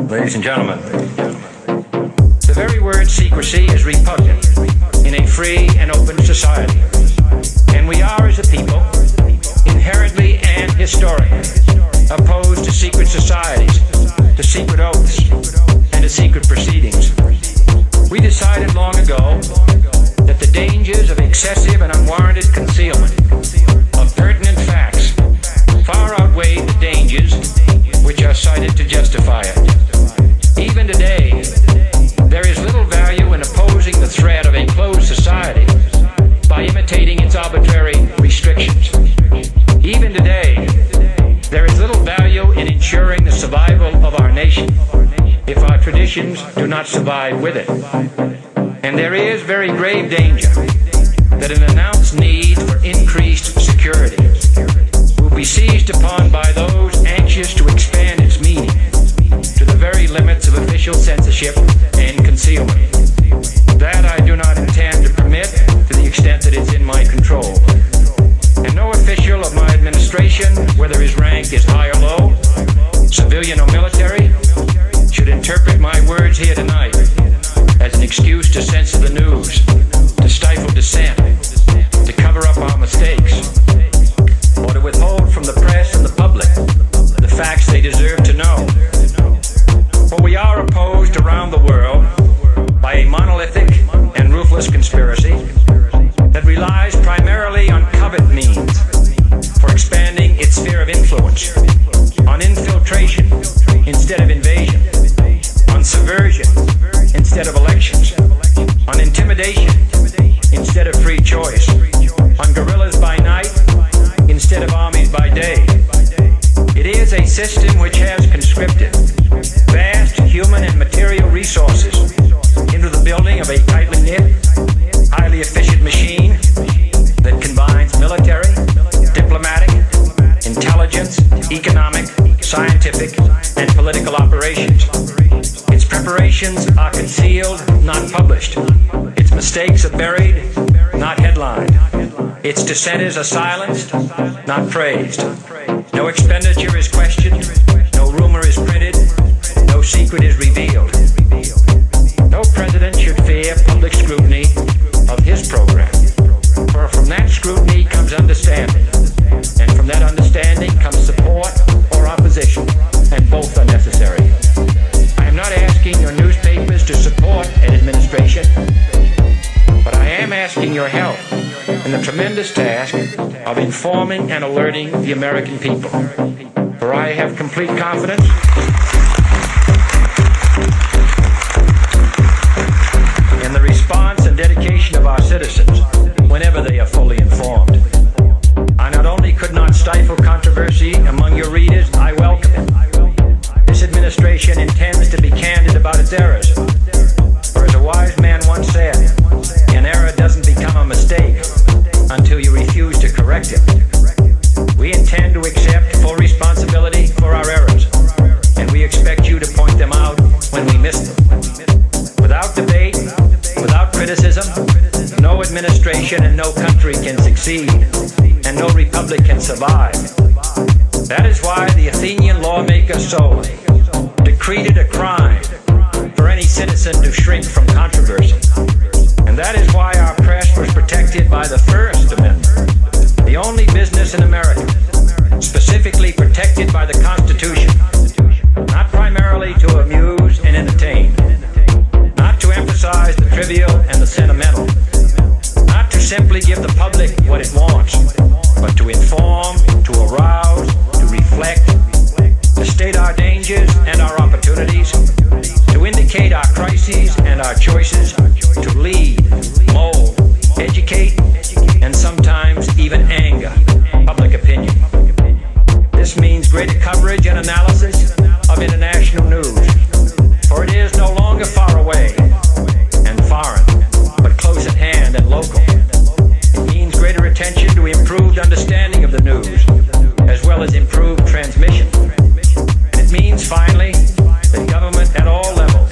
Ladies and gentlemen, the very word secrecy is repugnant in a free and open society. And we are, as a people, inherently and historically opposed to secret societies, to secret oaths, and to secret proceedings. We decided long ago that the dangers of excessive and unwarranted concealment of pertinent facts far outweigh the dangers which are cited to justify it. Even today, there is little value in opposing the threat of a closed society by imitating its arbitrary restrictions. Even today, there is little value in ensuring the survival of our nation if our traditions do not survive with it. And there is very grave danger that an announced need for increased security will be seized upon by those anxious to expand its meaning to the very limits of official censorship and concealment. That I do not intend to permit to the extent that it's in my control. And no official of my administration, whether his rank is high or low, civilian or military, should interpret my words here tonight as an excuse to censor the news, to stifle dissent, to cover up our mistakes, or to withhold from the press and the public the facts they deserve to know. For we are opposed around the world by a monolithic and ruthless conspiracy that relies primarily on covert means for expanding its sphere of influence, on infiltration instead of invasion, on subversion instead of elections, on intimidation instead of free choice, on guerrillas by night instead of armies by day. It is a system which has conscripted vast human and material resources into the building of a tightly knit, highly efficient machine that combines military, diplomatic, intelligence, economic, scientific, and political operations. Its preparations are concealed, not published. Its mistakes are buried, not headlined. Its dissenters are silenced, not praised. No expenditure is questioned, no rumor is printed, no secret is revealed. No president should fear public scrutiny of his program, for from that scrutiny comes understanding, and from that understanding comes support or opposition, and both are necessary. I am not asking your newspapers to support an administration, but I am asking your help in the tremendous task of informing and alerting the American people. For I have complete confidence in the response and dedication of our citizens whenever they are fully informed. I not only could not stifle controversy among your readers, I welcome it. This administration intends to be candid about its errors. For as a wise man once said, an error doesn't become a mistake until you refuse to correct it. We intend to accept full responsibility for our errors, and we expect you to point them out when we miss them. Without debate, without criticism, no administration and no country can succeed, and no republic can survive. That is why the Athenian lawmaker Solon decreed it a crime for any citizen to shrink from controversy. And that is why our press was protected by the First Amendment, the only business in America specifically protected by the Constitution, not primarily to amuse and entertain, not to emphasize the trivial and the sentimental, not to simply give the public what it wants, but to inform, to arouse, to reflect, to state our dangers and our opportunities, to indicate our crises and our choices, to lead, mold, educate, and sometimes even anger public opinion. This means greater coverage and analysis of international news, for it is no longer far away and foreign, but close at hand and local. It means greater attention to improved understanding of the news, as well as improved transmission. And it means, finally, that government at all levels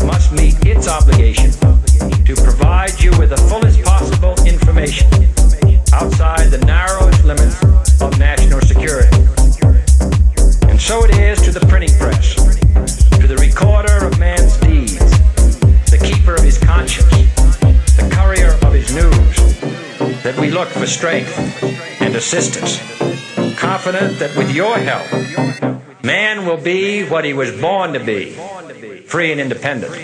must meet its obligation to provide you with the fullest possible information outside the narrowest limits of national security. And so it is to the printing press, to the recorder of man's deeds, the keeper of his conscience, the courier of his news, that we look for strength and assistance, confident that with your help, man will be what he was born to be, free and independent.